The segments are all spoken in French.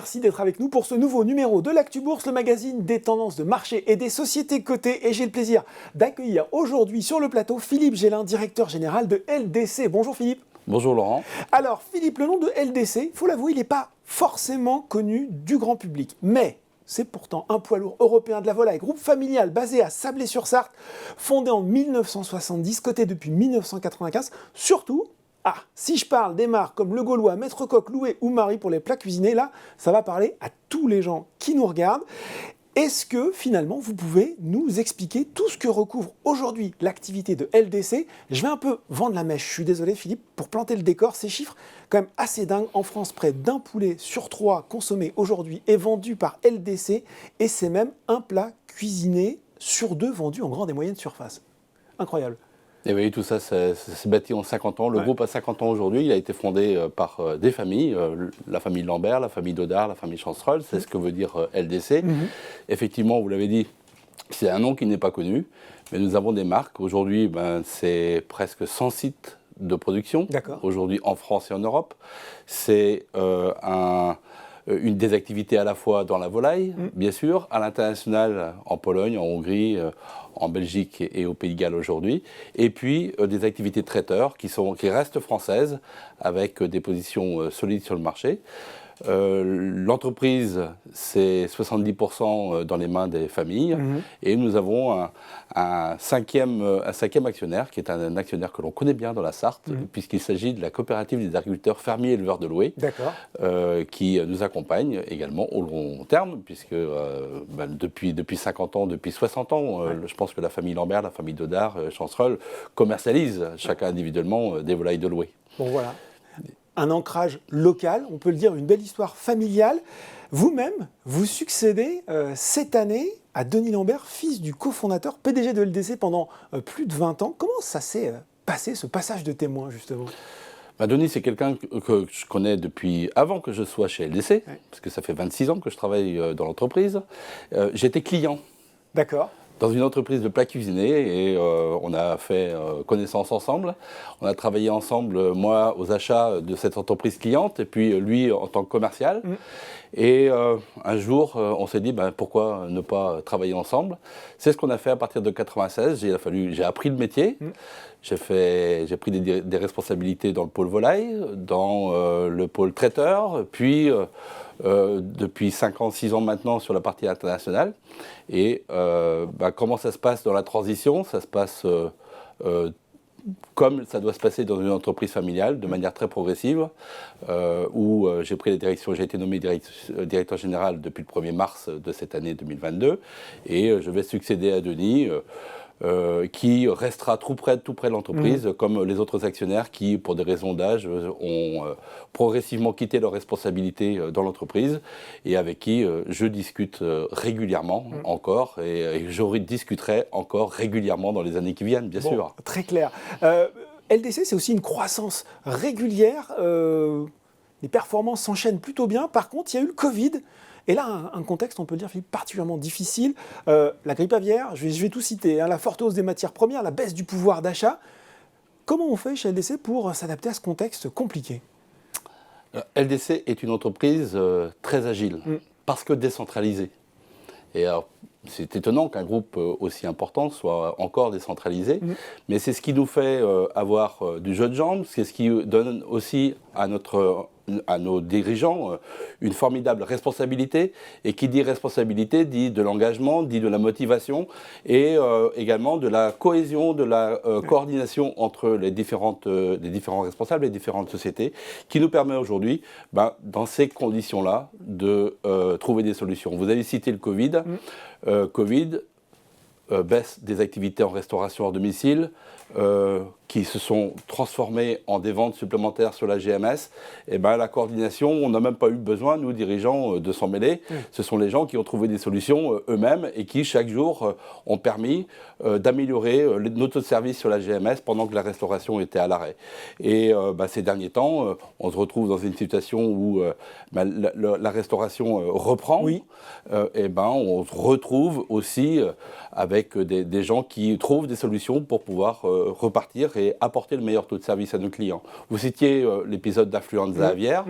merci d'être avec nous pour ce nouveau numéro de l'Actu Bourse, le magazine des tendances de marché et des sociétés cotées. Et j'ai le plaisir d'accueillir aujourd'hui sur le plateau Philippe Gélin, directeur général de LDC. Bonjour Philippe. Bonjour Laurent. Alors Philippe, le nom de LDC, il faut l'avouer, il n'est pas forcément connu du grand public. Mais c'est pourtant un poids lourd européen de la volaille, groupe familial basé à Sablé-sur-Sarthe, fondé en 1970, coté depuis 1995. Surtout, si je parle des marques comme Le Gaulois, Maître Coq, Loué ou Marie pour les plats cuisinés, là, ça va parler à tous les gens qui nous regardent. Est-ce que, finalement, vous pouvez nous expliquer tout ce que recouvre aujourd'hui l'activité de LDC? Je vais un peu vendre la mèche, je suis désolé Philippe, pour planter le décor, ces chiffres quand même assez dingues. En France, près d'un poulet sur 3 consommé aujourd'hui est vendu par LDC, et c'est même un plat cuisiné sur 2 vendu en grande et moyenne surface. Incroyable. Et oui, tout ça, ça s'est bâti en 50 ans. Le groupe a 50 ans aujourd'hui. Il a été fondé par des familles, la famille Lambert, la famille Dodard, la famille Chancerol. C'est ce que veut dire LDC. Effectivement, vous l'avez dit, c'est un nom qui n'est pas connu, mais nous avons des marques. Aujourd'hui, c'est presque 100 sites de production, aujourd'hui en France et en Europe. C'est une des activités à la fois dans la volaille, bien sûr, à l'international, en Pologne, en Hongrie, en Belgique et au Pays de Galles aujourd'hui, et puis des activités traiteurs qui restent françaises, avec des positions solides sur le marché. L'entreprise, c'est 70% dans les mains des familles, et nous avons un cinquième actionnaire, qui est un actionnaire que l'on connaît bien dans la Sarthe, puisqu'il s'agit de la coopérative des agriculteurs fermiers et éleveurs de Loué, qui nous accompagne également au long terme, puisque depuis 50 ans, depuis 60 ans, je pense que la famille Lambert, la famille Dodard, Chancerol commercialisent chacun individuellement des volailles de Loué. Bon voilà. Un ancrage local, on peut le dire, une belle histoire familiale. Vous-même, vous succédez cette année à Denis Lambert, fils du cofondateur, PDG de LDC pendant plus de 20 ans. Comment ça s'est passé, ce passage de témoin, justement ? Denis, c'est quelqu'un que je connais depuis avant que je sois chez LDC, parce que ça fait 26 ans que je travaille dans l'entreprise. J'étais client. D'accord. Dans une entreprise de plats cuisinés, et on a fait connaissance ensemble. On a travaillé ensemble, moi aux achats de cette entreprise cliente, et puis lui en tant que commercial. Et un jour, on s'est dit pourquoi ne pas travailler ensemble. C'est ce qu'on a fait à partir de 1996. J'ai appris le métier. J'ai pris des responsabilités dans le pôle volaille, dans le pôle traiteur, puis depuis 5 ans, 6 ans maintenant sur la partie internationale. Et comment ça se passe dans la transition? Ça se passe comme ça doit se passer dans une entreprise familiale, de manière très progressive, où j'ai pris la direction, j'ai été nommé directeur général depuis le 1er mars de cette année 2022, et je vais succéder à Denis, qui restera tout près de l'entreprise, comme les autres actionnaires qui, pour des raisons d'âge, ont progressivement quitté leurs responsabilités dans l'entreprise, et avec qui je discute régulièrement encore, et je discuterai encore régulièrement dans les années qui viennent, bien sûr. Très clair. LDC, c'est aussi une croissance régulière. Les performances s'enchaînent plutôt bien. Par contre, il y a eu le Covid. Et là, un contexte, on peut le dire, Philippe, particulièrement difficile. La grippe aviaire, je vais tout citer, la forte hausse des matières premières, la baisse du pouvoir d'achat. Comment on fait chez LDC pour s'adapter à ce contexte compliqué ? LDC est une entreprise très agile, parce que décentralisée. Et alors, c'est étonnant qu'un groupe aussi important soit encore décentralisé, mais c'est ce qui nous fait avoir du jeu de jambes, c'est ce qui donne aussi à nos dirigeants une formidable responsabilité, et qui dit responsabilité dit de l'engagement, dit de la motivation, et également de la cohésion, de la coordination entre les différents responsables, les différentes sociétés, qui nous permet aujourd'hui, dans ces conditions-là, de trouver des solutions. Vous avez cité le Covid. Covid, baisse des activités en restauration hors domicile, qui se sont transformées en des ventes supplémentaires sur la GMS, et la coordination, on n'a même pas eu besoin, nous dirigeants, de s'en mêler. Ce sont les gens qui ont trouvé des solutions eux-mêmes, et qui chaque jour ont permis d'améliorer notre service sur la GMS pendant que la restauration était à l'arrêt. Et ces derniers temps, on se retrouve dans une situation où la restauration reprend, et on se retrouve aussi avec avec des gens qui trouvent des solutions pour pouvoir repartir et apporter le meilleur taux de service à nos clients. Vous citiez l'épisode d'influenza aviaire,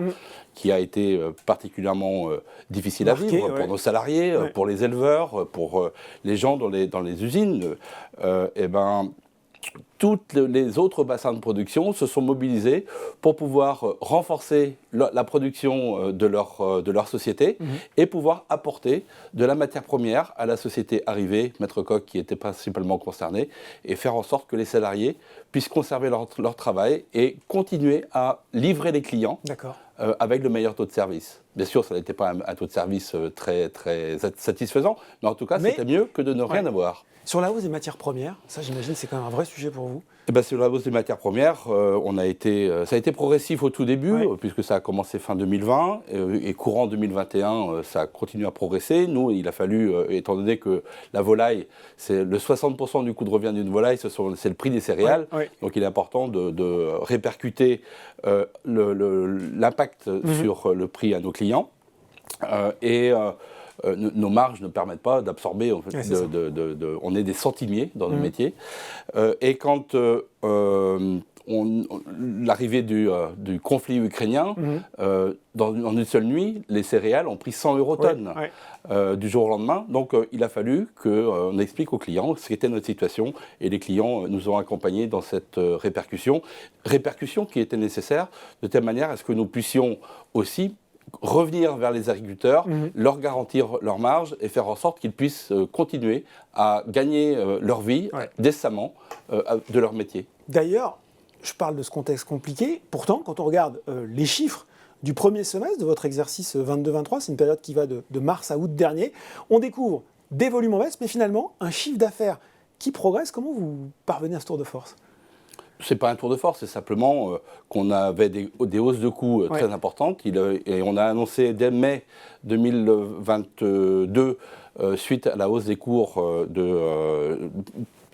qui a été particulièrement difficile à vivre pour nos salariés, pour les éleveurs, pour les gens dans les usines. Toutes les autres bassins de production se sont mobilisés pour pouvoir renforcer la production de leur société et pouvoir apporter de la matière première à la société arrivée, Maître Koch qui était principalement concerné, et faire en sorte que les salariés puissent conserver leur travail et continuer à livrer les clients avec le meilleur taux de service. Bien sûr, ça n'était pas un taux de service très, très satisfaisant, mais en tout cas, c'était mieux que de ne rien avoir. Sur la hausse des matières premières, ça j'imagine c'est quand même un vrai sujet pour vous. Sur la hausse des matières premières, ça a été progressif au tout début, puisque ça a commencé fin 2020, et courant 2021, ça a continué à progresser. Nous, il a fallu, étant donné que la volaille, c'est le 60% du coût de revient d'une volaille, c'est le prix des céréales, donc il est important de répercuter l'impact sur le prix à nos clients. Nos marges ne permettent pas d'absorber. En fait, on est des centimiers dans le métier. Et quand l'arrivée du conflit ukrainien, en une seule nuit, les céréales ont pris 100 € tonne du jour au lendemain. Donc il a fallu qu'on explique aux clients ce qu'était notre situation. Et les clients nous ont accompagnés dans cette répercussion qui était nécessaire, de telle manière à ce que nous puissions aussi revenir vers les agriculteurs, leur garantir leur marge et faire en sorte qu'ils puissent continuer à gagner leur vie décemment de leur métier. D'ailleurs, je parle de ce contexte compliqué. Pourtant, quand on regarde les chiffres du premier semestre de votre exercice 22-23, c'est une période qui va de mars à août dernier, on découvre des volumes en baisse, mais finalement un chiffre d'affaires qui progresse. Comment vous parvenez à ce tour de force ? C'est pas un tour de force, c'est simplement qu'on avait des hausses de coûts très importantes. Et on a annoncé dès mai 2022, suite à la hausse des cours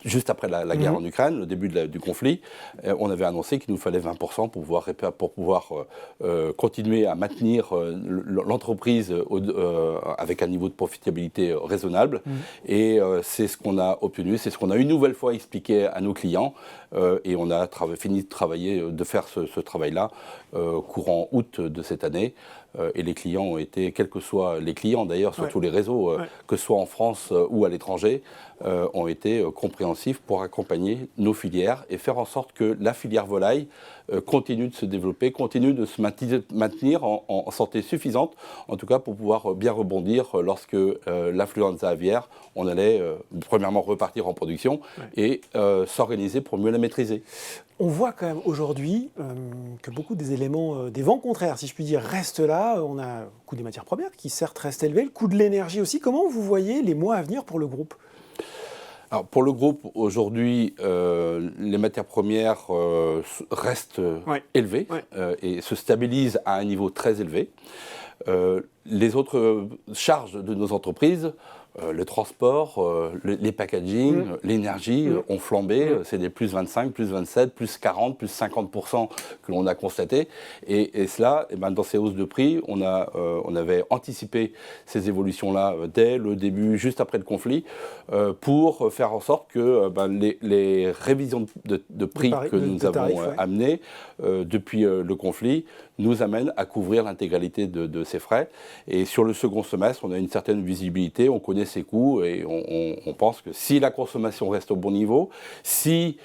juste après la guerre en Ukraine, le début du conflit, on avait annoncé qu'il nous fallait 20% pour pouvoir continuer à maintenir l'entreprise avec un niveau de profitabilité raisonnable. Et c'est ce qu'on a obtenu, c'est ce qu'on a une nouvelle fois expliqué à nos clients. Et on a fini de faire ce travail-là courant août de cette année. Et les clients ont été, quels que soient les clients d'ailleurs, sur tous les réseaux, que ce soit en France ou à l'étranger, ont été compréhensifs pour accompagner nos filières et faire en sorte que la filière volaille continue de se développer, continue de se maintenir en santé suffisante, en tout cas pour pouvoir bien rebondir lorsque l'influenza aviaire, on allait premièrement repartir en production et s'organiser pour mieux la maîtriser. On voit quand même aujourd'hui que beaucoup des éléments, des vents contraires, si je puis dire, restent là. On a le coût des matières premières qui certes reste élevé, le coût de l'énergie aussi. Comment vous voyez les mois à venir pour le groupe ? Alors pour le groupe, aujourd'hui, les matières premières restent élevées et se stabilisent à un niveau très élevé. Les autres charges de nos entreprises, le transport, les packaging, l'énergie ont flambé. C'est des plus 25, plus 27, plus 40, plus 50% que l'on a constaté. Et cela, dans ces hausses de prix, on avait anticipé ces évolutions-là dès le début, juste après le conflit, pour faire en sorte que les révisions de prix que nous avons amenées depuis le conflit nous amènent à couvrir l'intégralité de ces frais. Et sur le second semestre, on a une certaine visibilité, on connaît ses coûts et on pense que si la consommation reste au bon niveau, si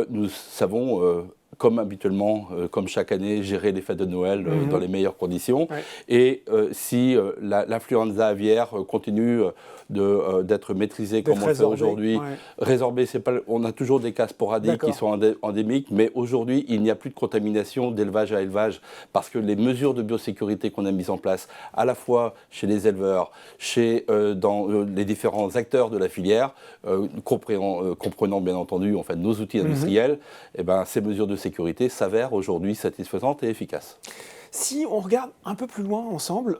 nous savons, comme habituellement, comme chaque année, gérer les fêtes de Noël dans les meilleures conditions, et si l'influenza aviaire continue d'être maîtrisée comme on le fait aujourd'hui, résorbée, on a toujours des cas sporadiques qui sont endémiques, mais aujourd'hui, il n'y a plus de contamination d'élevage à élevage parce que les mesures de biosécurité qu'on a mises en place, à la fois chez les éleveurs, dans les différents acteurs de la filière, comprenant bien entendu en fait, nos outils industriels, ces mesures de sécurité s'avèrent aujourd'hui satisfaisantes et efficaces. Si on regarde un peu plus loin ensemble,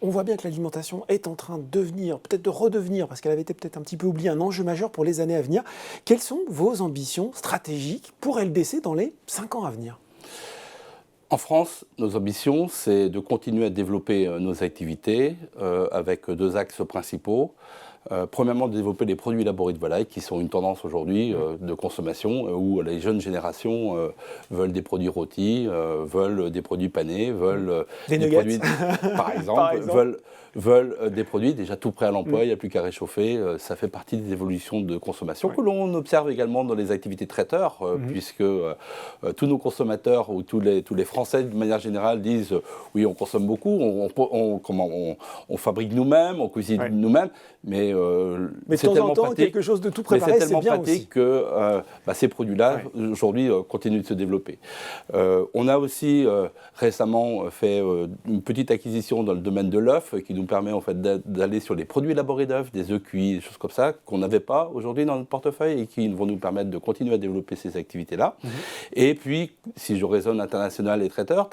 on voit bien que l'alimentation est en train de devenir, peut-être de redevenir, parce qu'elle avait été peut-être un petit peu oubliée, un enjeu majeur pour les années à venir. Quelles sont vos ambitions stratégiques pour LDC dans les 5 ans à venir ? En France, nos ambitions, c'est de continuer à développer nos activités avec 2 axes principaux. Premièrement, de développer les produits élaborés de volaille, qui sont une tendance aujourd'hui de consommation, où les jeunes générations veulent des produits rôtis, veulent des produits panés, veulent des produits, par exemple, veulent des produits déjà tout prêts à l'emploi, il n'y a plus qu'à réchauffer. Ça fait partie des évolutions de consommation que l'on observe également dans les activités traiteurs, puisque tous nos consommateurs ou tous les Français, de manière générale, disent oui, on consomme beaucoup, on fabrique nous-mêmes, on cuisine nous-mêmes, mais c'est tellement pratique, quelque chose de tout préparé, c'est tellement pratique aussi. Que ces produits-là, aujourd'hui, continuent de se développer. On a aussi récemment fait une petite acquisition dans le domaine de l'œuf qui nous permet en fait d'aller sur les produits élaborés d'œufs, des œufs cuits, des choses comme ça, qu'on n'avait pas aujourd'hui dans notre portefeuille et qui vont nous permettre de continuer à développer ces activités-là. Et puis, si je raisonne international et traiteur,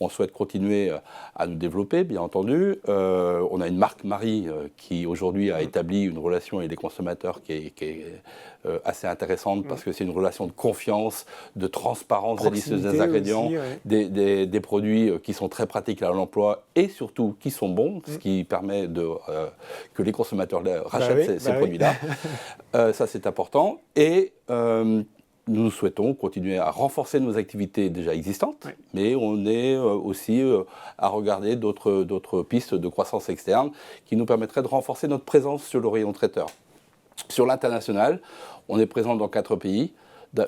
on souhaite continuer à nous développer, bien entendu. On a une marque Marie qui aujourd'hui a établi une relation avec les consommateurs qui est assez intéressante parce que c'est une relation de confiance, de transparence des ingrédients, aussi, des produits qui sont très pratiques à l'emploi et surtout qui sont bons, ce qui permet que les consommateurs rachètent ces produits-là. Ça, c'est important. Et nous souhaitons continuer à renforcer nos activités déjà existantes, mais on est aussi à regarder d'autres pistes de croissance externe qui nous permettraient de renforcer notre présence sur le rayon traiteur. Sur l'international, on est présent dans 4 pays.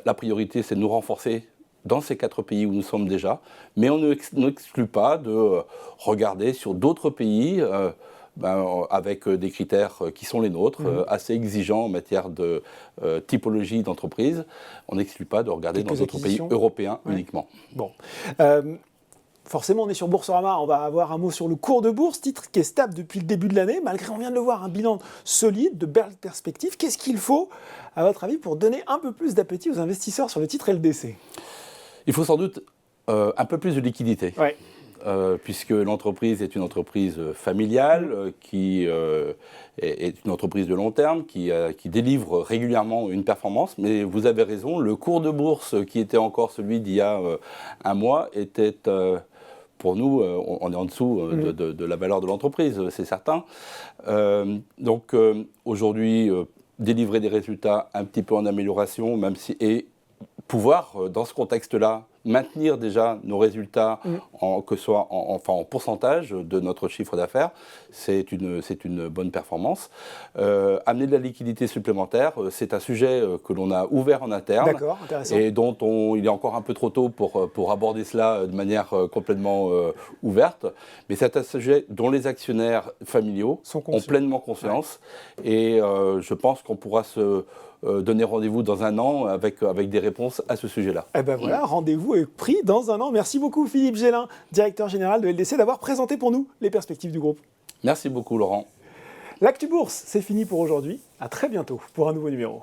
La priorité, c'est de nous renforcer dans ces 4 pays où nous sommes déjà, mais on n'exclut pas de regarder sur d'autres pays avec des critères qui sont les nôtres, assez exigeants en matière de typologie d'entreprise. On n'exclut pas de regarder dans d'autres pays européens uniquement. Bon. Forcément, on est sur Boursorama, on va avoir un mot sur le cours de bourse, titre qui est stable depuis le début de l'année, malgré, on vient de le voir, un bilan solide, de belles perspectives. Qu'est-ce qu'il faut, à votre avis, pour donner un peu plus d'appétit aux investisseurs sur le titre LDC ? Il faut sans doute un peu plus de liquidité. Puisque l'entreprise est une entreprise familiale, qui est une entreprise de long terme, qui délivre régulièrement une performance. Mais vous avez raison, le cours de bourse qui était encore celui d'il y a un mois était... pour nous, on est en dessous de la valeur de l'entreprise, c'est certain. Donc aujourd'hui, délivrer des résultats un petit peu en amélioration, même si... Et pouvoir, dans ce contexte-là, maintenir déjà nos résultats, que ce soit en pourcentage de notre chiffre d'affaires, c'est une bonne performance. Amener de la liquidité supplémentaire, c'est un sujet que l'on a ouvert en interne et dont il est encore un peu trop tôt pour aborder cela de manière complètement ouverte. Mais c'est un sujet dont les actionnaires familiaux ont pleinement conscience et je pense qu'on pourra se donner rendez-vous dans un an avec des réponses à ce sujet-là. Et ben voilà, rendez-vous est pris dans un an. Merci beaucoup Philippe Gélin, directeur général de LDC, d'avoir présenté pour nous les perspectives du groupe. Merci beaucoup Laurent. L'Actu Bourse, c'est fini pour aujourd'hui. À très bientôt pour un nouveau numéro.